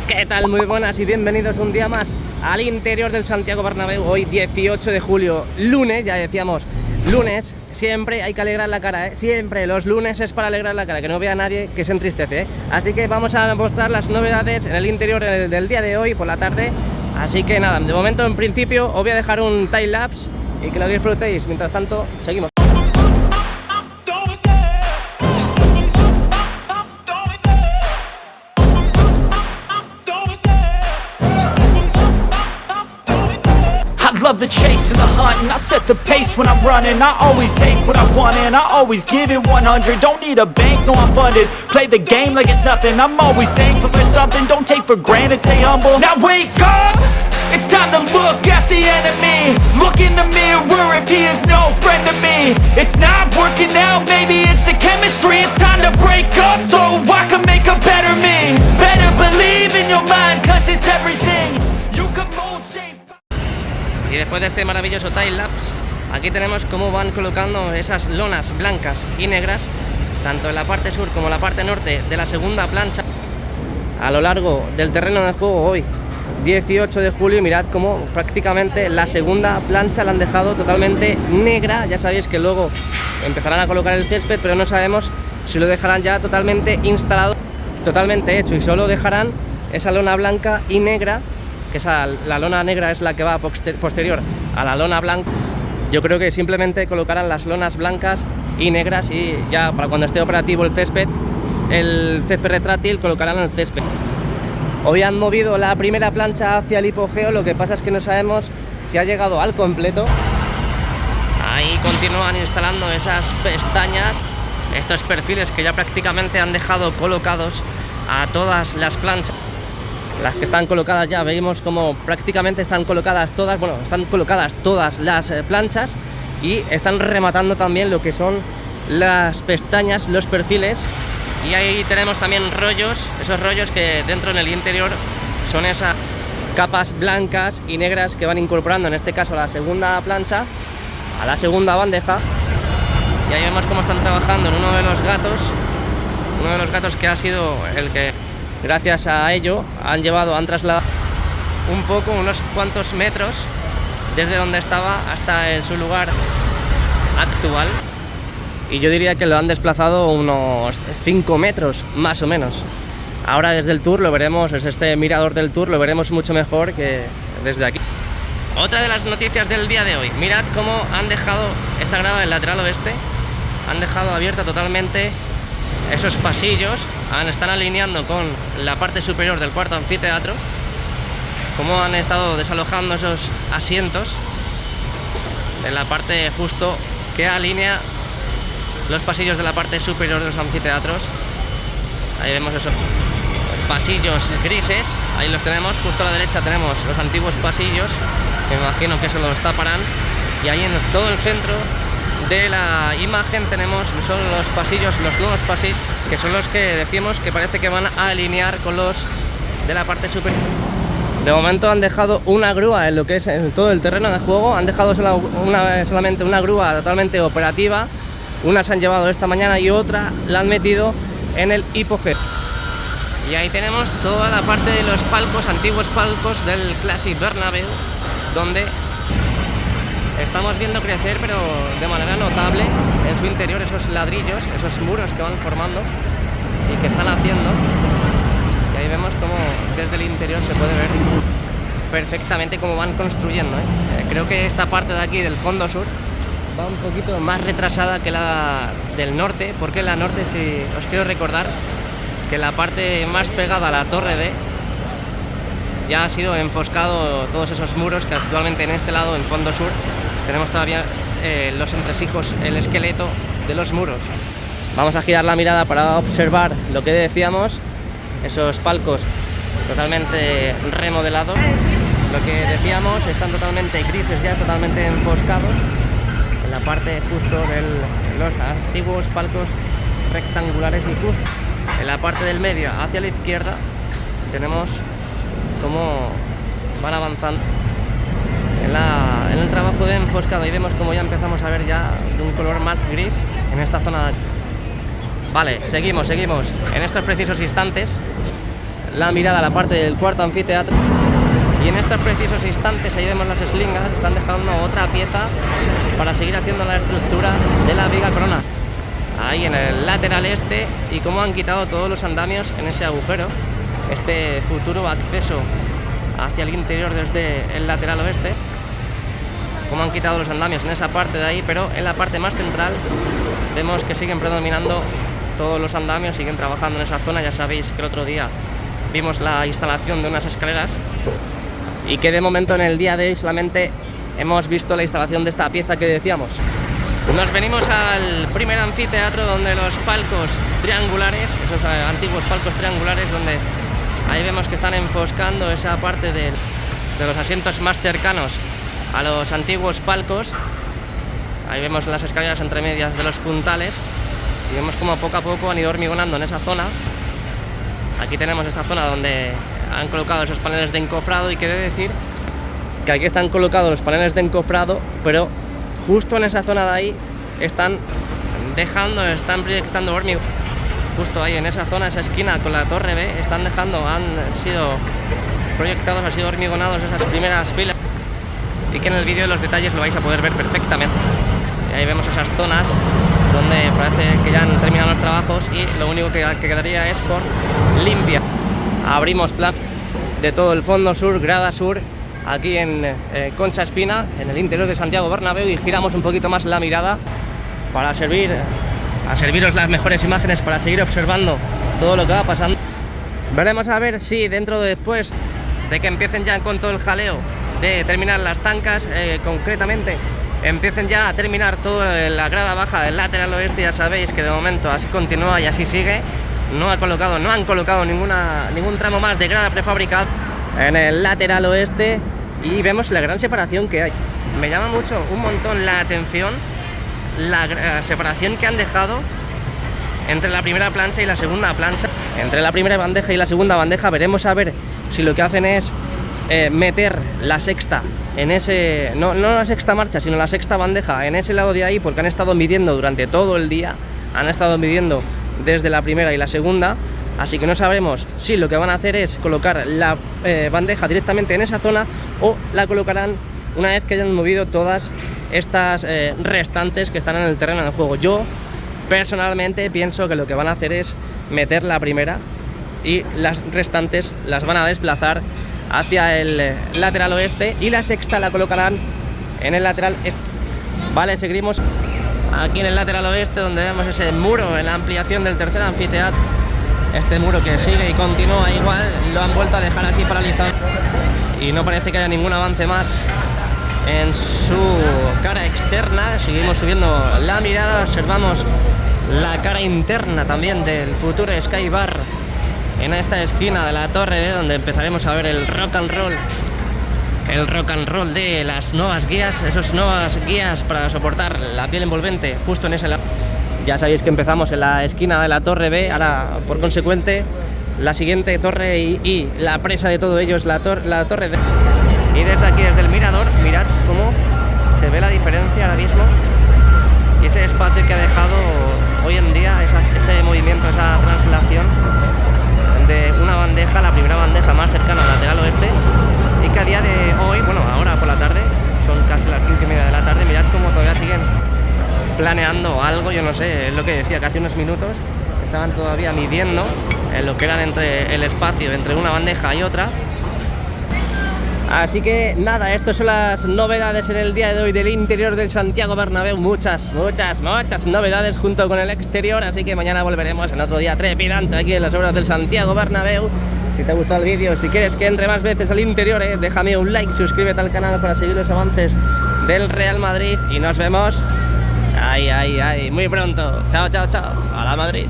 ¿Qué tal? Muy buenas y bienvenidos un día más al interior del Santiago Bernabéu. Hoy 18 de julio, lunes, ya decíamos, lunes, siempre hay que alegrar la cara, ¿eh? Siempre, los lunes es para alegrar la cara, que no vea a nadie que se entristece, ¿eh? Así que vamos a mostrar las novedades en el interior del día de hoy por la tarde. Así que nada, de momento en principio os voy a dejar un time lapse y que lo disfrutéis. Mientras tanto, seguimos. Love the chase and the hunt, and I set the pace when I'm running. I always take what I want and I always give it 100. Don't need a bank, no I'm funded. Play the game like it's nothing. I'm always thankful for something. Don't take for granted, stay humble. Now wake up, it's time to look at the enemy. Look in the mirror if he is no friend to me. It's not working out, maybe it's the chemistry. It's time to break up so I can make a better me. Better believe in your mind, cause it's everything. You can mold, shape. Y después de este maravilloso time-lapse, aquí tenemos cómo van colocando esas lonas blancas y negras, tanto en la parte sur como en la parte norte de la segunda plancha, a lo largo del terreno de juego hoy, 18 de julio. Mirad cómo prácticamente la segunda plancha la han dejado totalmente negra. Ya sabéis que luego empezarán a colocar el césped, pero no sabemos si lo dejarán ya totalmente instalado, totalmente hecho, y solo dejarán esa lona blanca y negra, que la lona negra es la que va posterior a la lona blanca. Yo creo que simplemente colocarán las lonas blancas y negras y ya para cuando esté operativo el césped retráctil, colocarán el césped. Hoy han movido la primera plancha hacia el hipogeo, lo que pasa es que no sabemos si ha llegado al completo. Ahí continúan instalando esas pestañas, estos perfiles que ya prácticamente han dejado colocados a todas las planchas. Las que están colocadas ya, veis como prácticamente están colocadas todas, bueno, están colocadas todas las planchas y están rematando también lo que son las pestañas, los perfiles. Y ahí tenemos también rollos, esos rollos que dentro en el interior son esas capas blancas y negras que van incorporando en este caso a la segunda plancha, a la segunda bandeja. Y ahí vemos cómo están trabajando en uno de los gatos que ha sido el que, gracias a ello, han trasladado un poco, unos cuantos metros desde donde estaba hasta en su lugar actual. Y yo diría que lo han desplazado unos 5 metros, más o menos. Ahora desde el tour lo veremos, es este mirador del tour, lo veremos mucho mejor que desde aquí. Otra de las noticias del día de hoy, mirad cómo han dejado esta grada del lateral oeste, han dejado abierta totalmente esos pasillos, están alineando con la parte superior del cuarto anfiteatro, como han estado desalojando esos asientos en la parte justo que alinea los pasillos de la parte superior de los anfiteatros. Ahí vemos esos pasillos grises, ahí los tenemos. Justo a la derecha tenemos los antiguos pasillos, que me imagino que eso los taparán, y ahí en todo el centro de la imagen tenemos son los pasillos, los nuevos pasillos, que son los que decimos que parece que van a alinear con los de la parte superior. De momento han dejado una grúa en lo que es en todo el terreno de juego, han dejado solamente una grúa totalmente operativa. Una se han llevado esta mañana y otra la han metido en el hipogeo. Y ahí tenemos toda la parte de los palcos, antiguos palcos del Classic Bernabéu, donde estamos viendo crecer, pero de manera notable, en su interior esos ladrillos, esos muros que van formando y que están haciendo. Y ahí vemos como desde el interior se puede ver perfectamente cómo van construyendo, ¿eh? Creo que esta parte de aquí del fondo sur va un poquito más retrasada que la del norte, porque la norte, si os quiero recordar, que la parte más pegada a la torre D ya ha sido enfoscado todos esos muros, que actualmente en este lado, en fondo sur, tenemos todavía los entresijos, el esqueleto de los muros. Vamos a girar la mirada para observar lo que decíamos, esos palcos totalmente remodelados. Lo que decíamos, están totalmente grises ya, totalmente enfoscados en la parte justo de los antiguos palcos rectangulares, y justo en la parte del medio hacia la izquierda tenemos cómo van avanzando en el trabajo de enfoscado, y vemos como ya empezamos a ver ya de un color más gris en esta zona de aquí. Vale, seguimos. En estos precisos instantes la mirada a la parte del cuarto anfiteatro. Y en estos precisos instantes, ahí vemos las eslingas, están dejando otra pieza para seguir haciendo la estructura de la viga corona. Ahí en el lateral este, y cómo han quitado todos los andamios en ese agujero, este futuro acceso hacia el interior desde el lateral oeste. Cómo han quitado los andamios en esa parte de ahí, pero en la parte más central vemos que siguen predominando todos los andamios, siguen trabajando en esa zona. Ya sabéis que el otro día vimos la instalación de unas escaleras y que de momento en el día de hoy solamente hemos visto la instalación de esta pieza que decíamos. Nos venimos al primer anfiteatro, donde los palcos triangulares, esos antiguos palcos triangulares, donde ahí vemos que están enfoscando esa parte de los asientos más cercanos a los antiguos palcos. Ahí vemos las escaleras entre medias de los puntales y vemos como poco a poco han ido hormigonando en esa zona. Aquí tenemos esta zona donde han colocado esos paneles de encofrado, y quiere decir que aquí están colocados los paneles de encofrado, pero justo en esa zona de ahí están proyectando hormigón. Justo ahí en esa zona, esa esquina con la torre B, han sido proyectados, han sido hormigonados esas primeras filas, y que en el vídeo los detalles lo vais a poder ver perfectamente. Y ahí vemos esas zonas donde parece que ya han terminado los trabajos y lo único que quedaría es por limpiar. Abrimos plan de todo el fondo sur, grada sur, aquí en Concha Espina, en el interior de Santiago Bernabéu, y giramos un poquito más la mirada para serviros las mejores imágenes, para seguir observando todo lo que va pasando. Veremos a ver si después de que empiecen ya con todo el jaleo de terminar las tancas, concretamente empiecen ya a terminar toda la grada baja del lateral oeste. Ya sabéis que de momento así continúa y así sigue. No han colocado ningún tramo más de grada prefabricada en el lateral oeste, y vemos la gran separación que hay. Me llama un montón la atención la separación que han dejado entre la primera plancha y la segunda plancha. Entre la primera bandeja y la segunda bandeja veremos a ver si lo que hacen es meter la sexta en ese, no la sexta marcha, sino la sexta bandeja en ese lado de ahí, porque han estado midiendo durante todo el día, han estado midiendo desde la primera y la segunda, así que no sabremos si lo que van a hacer es colocar la bandeja directamente en esa zona, o la colocarán una vez que hayan movido todas estas restantes que están en el terreno de juego. Yo personalmente pienso que lo que van a hacer es meter la primera, y las restantes las van a desplazar hacia el lateral oeste, y la sexta la colocarán en el lateral este. Vale, seguimos aquí en el lateral oeste, donde vemos ese muro en la ampliación del tercer anfiteatro. Este muro que sigue y continúa igual, lo han vuelto a dejar así paralizado, y no parece que haya ningún avance más en su cara externa. Seguimos subiendo la mirada, observamos la cara interna también del futuro Sky Bar en esta esquina de la torre B, donde empezaremos a ver el rock and roll de las nuevas guías, esas nuevas guías para soportar la piel envolvente justo en ese lado. Ya sabéis que empezamos en la esquina de la torre B, ahora por consecuente la siguiente torre y la presa de todo ello es la torre D. Y desde aquí, desde el mirador, mirad cómo se ve la diferencia ahora mismo, y ese espacio que ha dejado hoy en día, ese movimiento, esa translación de una bandeja, la primera bandeja más cercana al lateral oeste, y que a día de hoy, bueno, ahora por la tarde, son casi las 5:30 de la tarde, mirad cómo todavía siguen planeando algo. Yo no sé, es lo que decía, que hace unos minutos estaban todavía midiendo lo que eran el espacio entre una bandeja y otra. Así que nada, estas son las novedades en el día de hoy del interior del Santiago Bernabéu. Muchas novedades junto con el exterior, así que mañana volveremos en otro día trepidante aquí en las obras del Santiago Bernabéu. Si te ha gustado el vídeo, si quieres que entre más veces al interior, déjame un like, suscríbete al canal para seguir los avances del Real Madrid, y nos vemos muy pronto. Chao, a la Madrid.